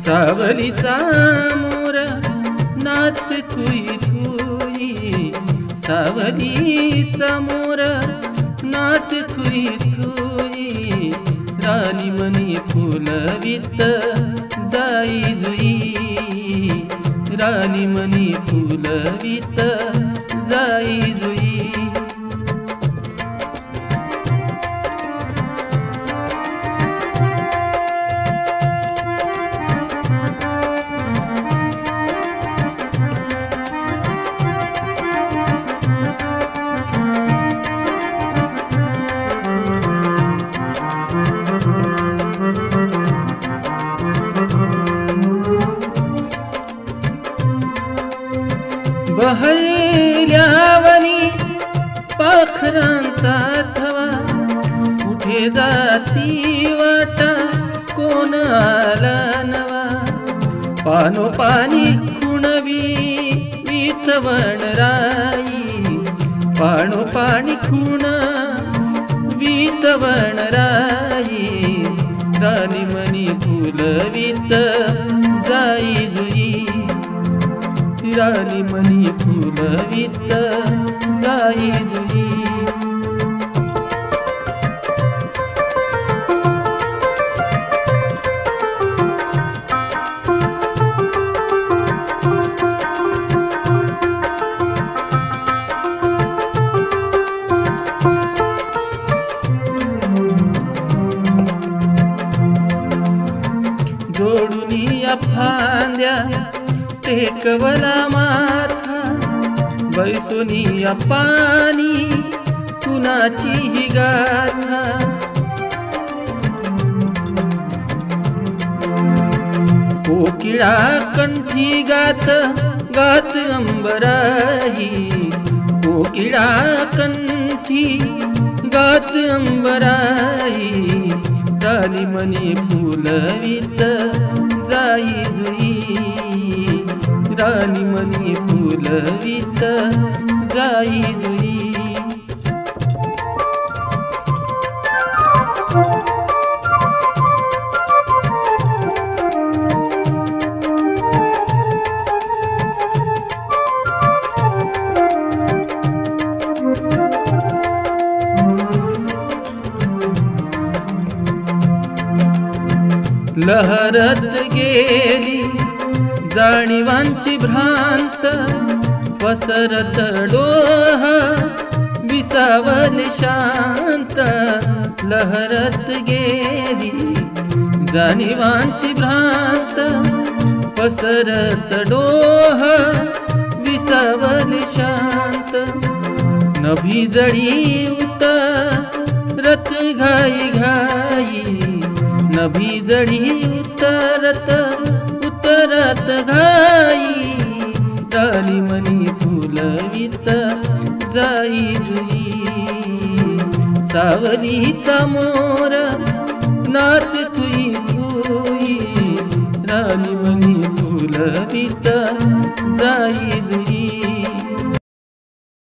सावलीचा मोर नाच Thuy Thuy, सावलीचा मोर नाच थुई थुई, राणी मनी फुलवित जाई जुई, राणी मनी फुलवित जाई जुई। बहरल्यावनी पाखरांचा थवा, कुठे जाती वाटा कोण आला नवा, पानोपानी खुणवी वितवण राई, पानोपानी खुण वितवण राई, राणी मनी फुलवित जाई जुई, राणी मनी फुलवित जाई जुई। जोडुनी फांद्या टेकवला माथा, बैसुनी पानी कुणाची ही गाथा, कोकिळा कंठी गात गात अंबराही, कोकिळा कंठी गात अंबराही, राणी मनी फुलवित जाई जुई, राणी मनी फुलवित जाई जुई। लहरत गेली जाणीवांची भ्रांत, पसरत डोह विसावल शांत, लहरत गेली जाणीवांची भ्रांत, पसरत डोह विसावल शांत, नभी जडी उतरत घाई घाई, नभी जडी उतरत उतरत घाई, राणी मनी फुलवित जाई जुई, सावलीचा मोर नाच थुई थुई, राणी मनी फुलवित जाई जुई।